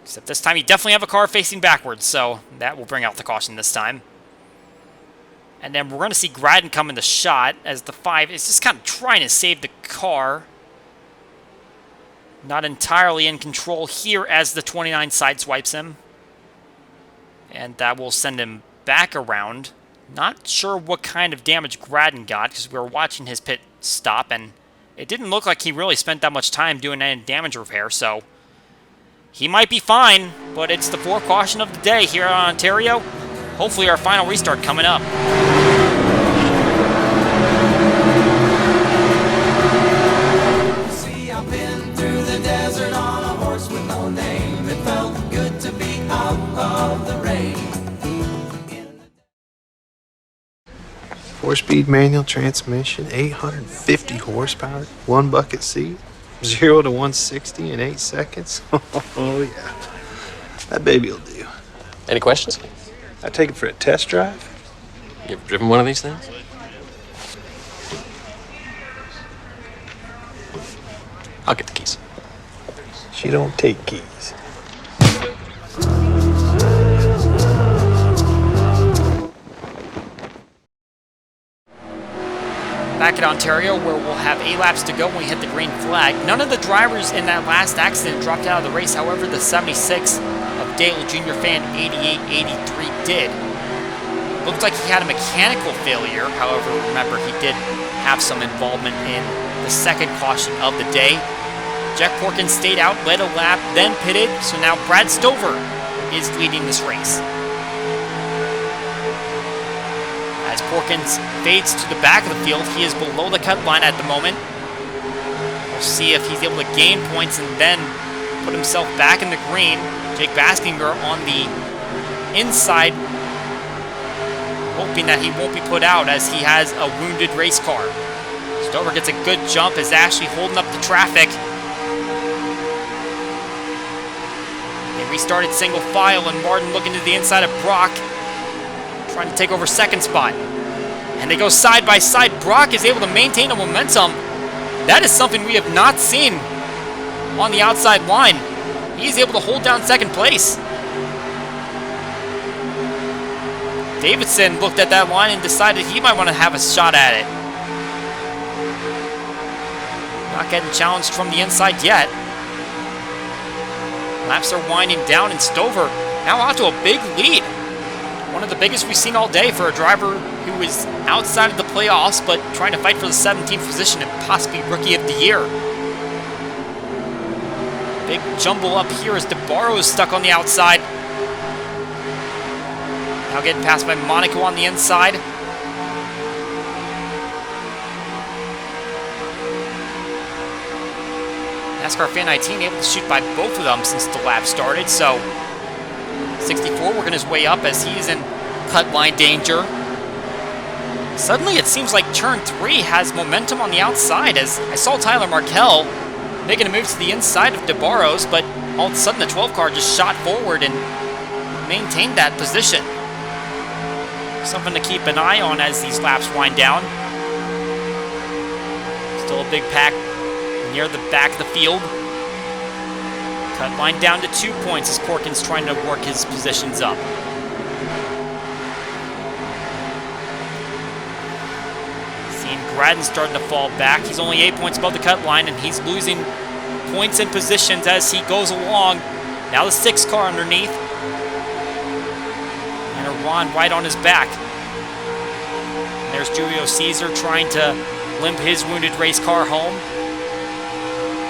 Except this time you definitely have a car facing backwards, so that will bring out the caution this time. And then we're going to see Gradden come in the shot as the 5 is just kind of trying to save the car. Not entirely in control here as the 29 sideswipes him. And that will send him back around. Not sure what kind of damage Gradden got because we were watching his pit stop and it didn't look like he really spent that much time doing any damage repair, so he might be fine, but it's the 4th caution of the day here in Ontario. Hopefully our final restart coming up. See, I've been through the desert on a horse with no name. It felt good to be out of the rain. 4-speed manual transmission, 850 horsepower, 1 bucket seat, 0 to 160 in 8 seconds. Oh yeah, that baby will do. Any questions? I take it for a test drive. You ever driven one of these things? I'll get the keys. She don't take keys. Back at Ontario, where we'll have 8 laps to go when we hit the green flag. None of the drivers in that last accident dropped out of the race. However, the 76 of Dale Jr. Fan 8883 did. Looked like he had a mechanical failure. However, remember, he did have some involvement in the 2nd caution of the day. Jack Porkins stayed out, led a lap, then pitted. So now Brad Stover is leading this race. As Porkins fades to the back of the field, he is below the cut line at the moment. We'll see if he's able to gain points and then put himself back in the green. Jake Baskinger on the inside, hoping that he won't be put out as he has a wounded race car. Stover gets a good jump as Ashley holding up the traffic. They restarted single file and Martin looking to the inside of Brock, trying to take over 2nd spot. And they go side by side. Brock is able to maintain a momentum. That is something we have not seen on the outside line. He's able to hold down 2nd place. Davidson looked at that line and decided he might want to have a shot at it. Not getting challenged from the inside yet. Laps are winding down, and Stover now out to a big lead. One of the biggest we've seen all day for a driver who is outside of the playoffs, but trying to fight for the 17th position and possibly Rookie of the Year. Big jumble up here as DeBarro is stuck on the outside. Now getting passed by Monaco on the inside. NASCAR Fan 19 able to shoot by both of them since the lap started, so 64 working his way up as he's in cut line danger. Suddenly it seems like turn 3 has momentum on the outside as I saw Tyler Markell making a move to the inside of DeBarro's, but all of a sudden the 12 car just shot forward and maintained that position. Something to keep an eye on as these laps wind down. Still a big pack near the back of the field. Cut line down to 2 points as Corkin's trying to work his positions up. Seeing Gradden starting to fall back. He's only 8 points above the cut line, and he's losing points and positions as he goes along. Now the 6 car underneath. And Iran right on his back. And there's Julio Caesar trying to limp his wounded race car home.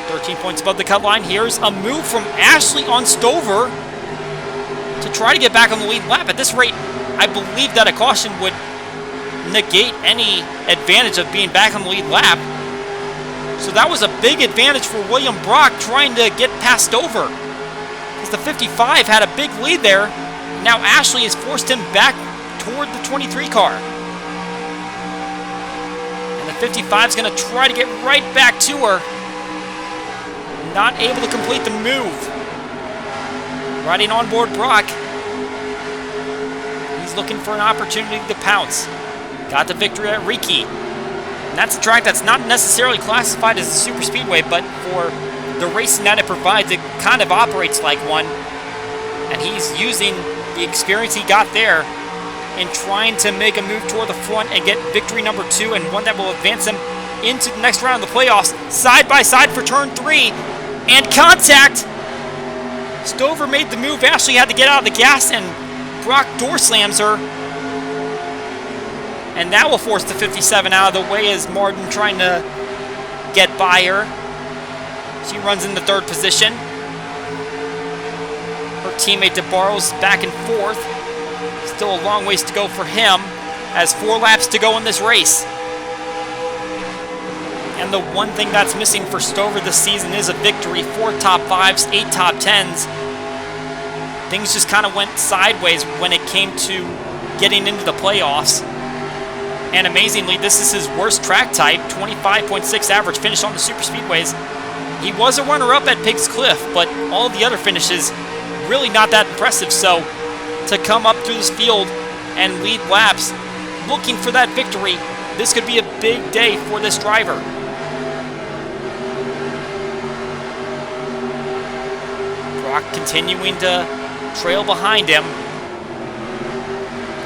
13 points above the cut line. Here's a move from Ashley on Stover to try to get back on the lead lap. At this rate, I believe that a caution would negate any advantage of being back on the lead lap. So that was a big advantage for William Brock trying to get past Stover, because the 55 had a big lead there. Now Ashley has forced him back toward the 23 car. And the 55 is going to try to get right back to her. Not able to complete the move. Riding on board Brock. He's looking for an opportunity to pounce. Got the victory at Riki. And that's a track that's not necessarily classified as a super speedway, but for the racing that it provides, it kind of operates like one. And he's using the experience he got there in trying to make a move toward the front and get victory number 2, and one that will advance him into the next round of the playoffs. Side by side for turn 3. And contact! Stover made the move. Ashley had to get out of the gas, and Brock door slams her. And that will force the 57 out of the way as Martin trying to get by her. She runs in the 3rd position. Her teammate DeBarro's back and forth. Still a long ways to go for him as 4 laps to go in this race. And the one thing that's missing for Stover this season is a victory. 4 top 5s, 8 top 10s. Things just kind of went sideways when it came to getting into the playoffs. And amazingly, this is his worst track type, 25.6 average finish on the super speedways. He was a runner-up at Pigs Cliff, but all the other finishes really not that impressive. So to come up through this field and lead laps looking for that victory, this could be a big day for this driver. Brock continuing to trail behind him.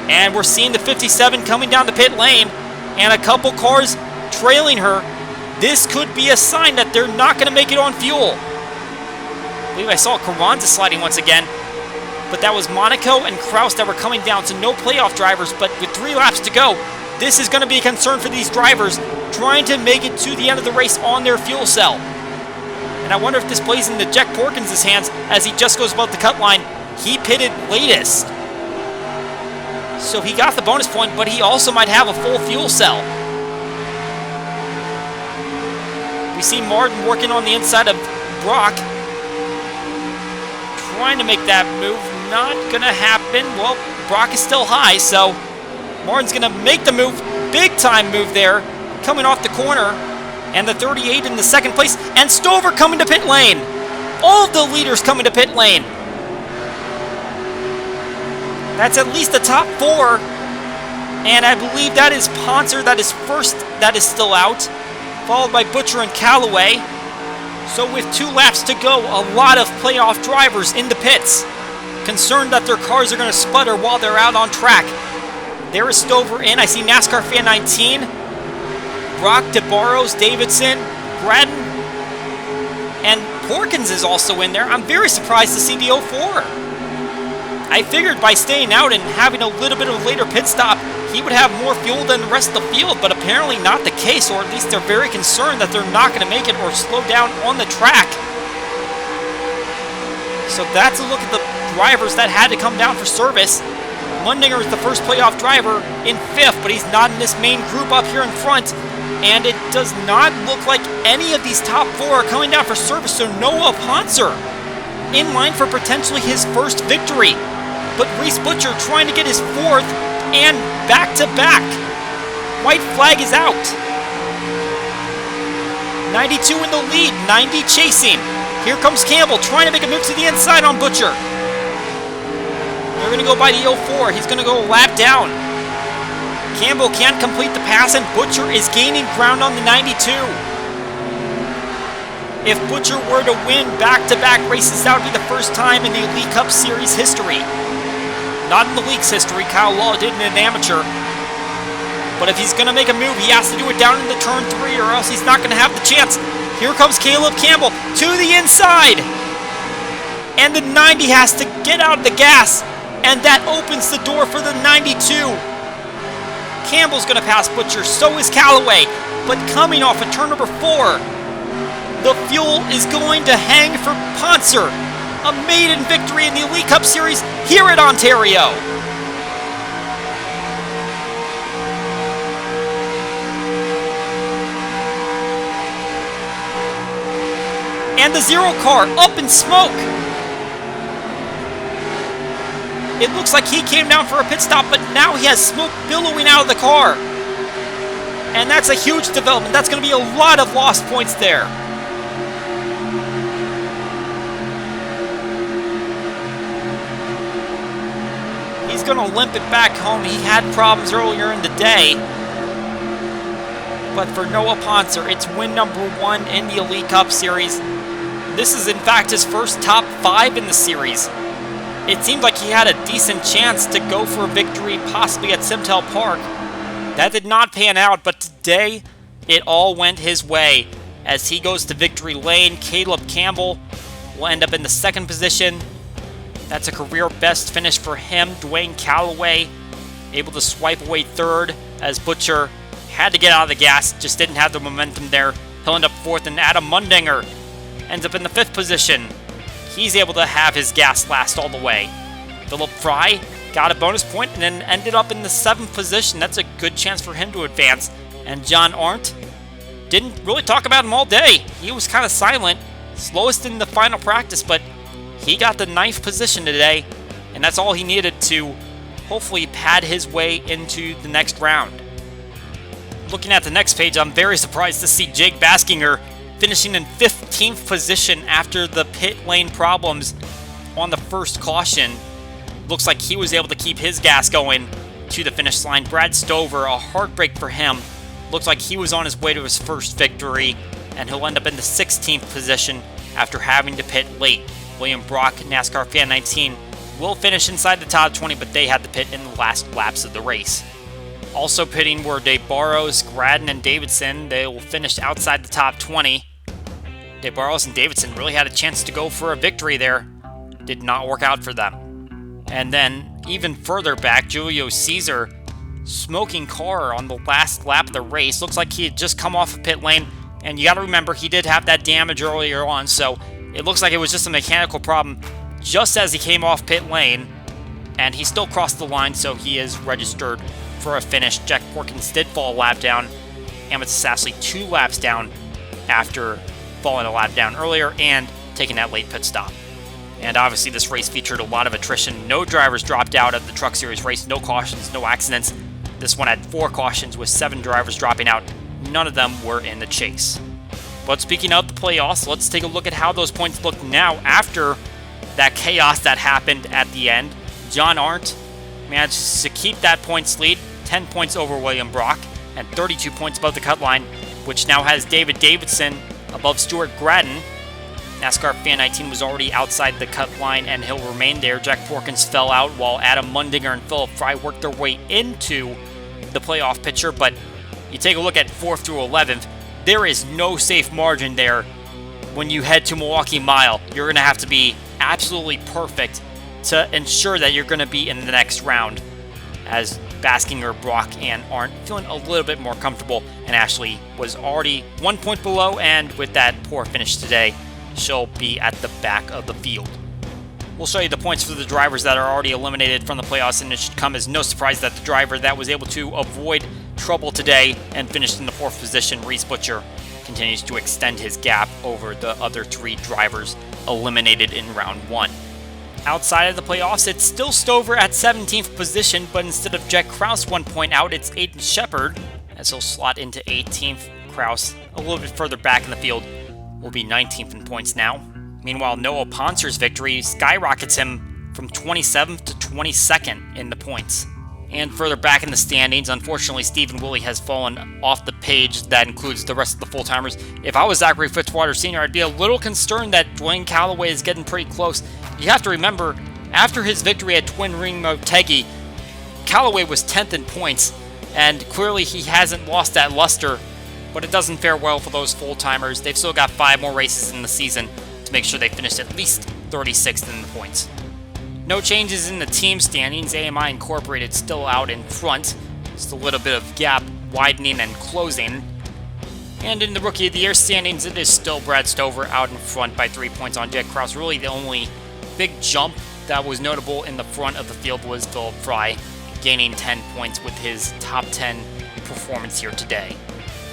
And we're seeing the 57 coming down the pit lane and a couple cars trailing her. This could be a sign that they're not going to make it on fuel. I believe I saw Carranza sliding once again, but that was Monaco and Kraus that were coming down, so no playoff drivers. But with 3 laps to go, this is going to be a concern for these drivers trying to make it to the end of the race on their fuel cell. And I wonder if this plays into Jack Porkins' hands as he just goes above the cut line. He pitted latest, so he got the bonus point, but he also might have a full fuel cell. We see Martin working on the inside of Brock, trying to make that move. Not going to happen. Well, Brock is still high, so Martin's going to make the move. Big time move there, coming off the corner. And the 38 in the 2nd place. And Stover coming to pit lane. All of the leaders coming to pit lane. That's at least the top 4. And I believe that is Ponser, that is first, that is still out. Followed by Butcher and Callaway. So with 2 laps to go, a lot of playoff drivers in the pits. Concerned that their cars are going to sputter while they're out on track. There is Stover in. I see NASCAR Fan 19. Brock, DeBarros, Davidson, Gradden, and Porkins is also in there. I'm very surprised to see the 04. I figured by staying out and having a little bit of a later pit stop, he would have more fuel than the rest of the field, but apparently not the case, or at least they're very concerned that they're not going to make it or slow down on the track. So that's a look at the drivers that had to come down for service. Mundinger is the first playoff driver in 5th, but he's not in this main group up here in front. And it does not look like any of these top 4 are coming down for service, so Noah Poncer in line for potentially his first victory. But Reese Butcher trying to get his 4th and back-to-back. White flag is out. 92 in the lead, 90 chasing. Here comes Campbell trying to make a move to the inside on Butcher. They're going to go by the 04. He's going to go a lap down. Campbell can't complete the pass, and Butcher is gaining ground on the 92. If Butcher were to win back-to-back races, that would be the first time in the Elite Cup Series history. Not in the league's history. Kyle Law did in an amateur. But if he's going to make a move, he has to do it down into turn 3, or else he's not going to have the chance. Here comes Caleb Campbell to the inside. And the 90 has to get out of the gas. And that opens the door for the 92. Campbell's going to pass Butcher, so is Callaway. But coming off of turn number 4, the fuel is going to hang for Poncer. A maiden victory in the Elite Cup Series here at Ontario. And the 0 car up in smoke. It looks like he came down for a pit stop, but now he has smoke billowing out of the car. And that's a huge development. That's going to be a lot of lost points there. He's going to limp it back home. He had problems earlier in the day. But for Noah Poncer, it's win number 1 in the Elite Cup Series. This is, in fact, his first top 5 in the series. It seemed like he had a decent chance to go for a victory, possibly at Simtel Park. That did not pan out, but today, it all went his way. As he goes to victory lane, Caleb Campbell will end up in the 2nd position. That's a career best finish for him. Dwayne Callaway able to swipe away 3rd, as Butcher had to get out of the gas, just didn't have the momentum there. He'll end up 4th, and Adam Mundinger ends up in the 5th position. He's able to have his gas last all the way. Philip Fry got a bonus point and then ended up in the 7th position. That's a good chance for him to advance. And John Arndt didn't really talk about him all day. He was kind of silent, slowest in the final practice, but he got the 9th position today, and that's all he needed to hopefully pad his way into the next round. Looking at the next page, I'm very surprised to see Jake Baskinger finishing in 15th position after the pit lane problems on the first caution. Looks like he was able to keep his gas going to the finish line. Brad Stover, a heartbreak for him. Looks like he was on his way to his first victory, and he'll end up in the 16th position after having to pit late. William Brock, NASCAR Fan 19, will finish inside the top 20, but they had to pit in the last laps of the race. Also pitting were Dave Barrows, Gradden, and Davidson. They will finish outside the top 20. Dave Barrows and Davidson really had a chance to go for a victory there. Did not work out for them. And then, even further back, Julio Caesar, smoking car on the last lap of the race. Looks like he had just come off of pit lane, and you got to remember, he did have that damage earlier on, so it looks like it was just a mechanical problem just as he came off pit lane, and he still crossed the line, so he is registered for a finish. Jack Porkins did fall a lap down. Emmett Sassley 2 laps down after falling a lap down earlier and taking that late pit stop. And obviously this race featured a lot of attrition. No drivers dropped out of the Truck Series race. No cautions, no accidents. This one had 4 cautions with 7 drivers dropping out. None of them were in the chase. But speaking of the playoffs, let's take a look at how those points look now after that chaos that happened at the end. John Arndt manages to keep that points lead, 10 points over William Brock, and 32 points above the cut line, which now has David Davidson above Stuart Gradden. NASCAR Fan 19 was already outside the cut line, and he'll remain there. Jack Porkins fell out while Adam Mundinger and Philip Fry worked their way into the playoff picture, but you take a look at 4th through 11th, there is no safe margin there when you head to Milwaukee Mile, you're going to have to be absolutely perfect to ensure that you're going to be in the next round, as Baskinger, Brock, and Arndt feeling a little bit more comfortable, and Ashley was already 1 point below, and with that poor finish today, she'll be at the back of the field. We'll show you the points for the drivers that are already eliminated from the playoffs, and it should come as no surprise that the driver that was able to avoid trouble today and finished in the 4th position, Reese Butcher, continues to extend his gap over the other 3 drivers eliminated in round 1. Outside of the playoffs, it's still Stover at 17th position, but instead of Jack Krause 1 point out, it's Aiden Shepard, as he'll slot into 18th. Krause, a little bit further back in the field, will be 19th in points now. Meanwhile, Noah Ponser's victory skyrockets him from 27th to 22nd in the points. And further back in the standings, unfortunately, Stephen Woolley has fallen off the page that includes the rest of the full-timers. If I was Zachary Fitzwater Sr., I'd be a little concerned that Dwayne Calloway is getting pretty close. You have to remember, after his victory at Twin Ring Motegi, Calloway was 10th in points, and clearly he hasn't lost that luster, but it doesn't fare well for those full-timers. They've still got 5 more races in the season to make sure they finish at least 36th in the points. No changes in the team standings. AMI Incorporated still out in front. Just a little bit of gap widening and closing. And in the Rookie of the Year standings, it is still Brad Stover out in front by 3 points on Jack Krause. Really the only big jump that was notable in the front of the field was Philip Fry, gaining 10 points with his top 10 performance here today.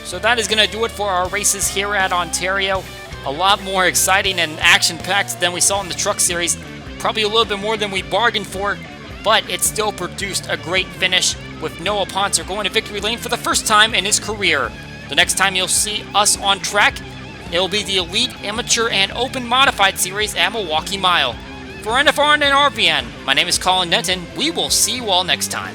So that is going to do it for our races here at Ontario. A lot more exciting and action-packed than we saw in the Truck Series. Probably a little bit more than we bargained for, but it still produced a great finish with Noah Ponser going to victory lane for the first time in his career. The next time you'll see us on track, it'll be the Elite, Amateur, and Open Modified Series at Milwaukee Mile. For NFRN and RVN, my name is Colin Denton. We will see you all next time.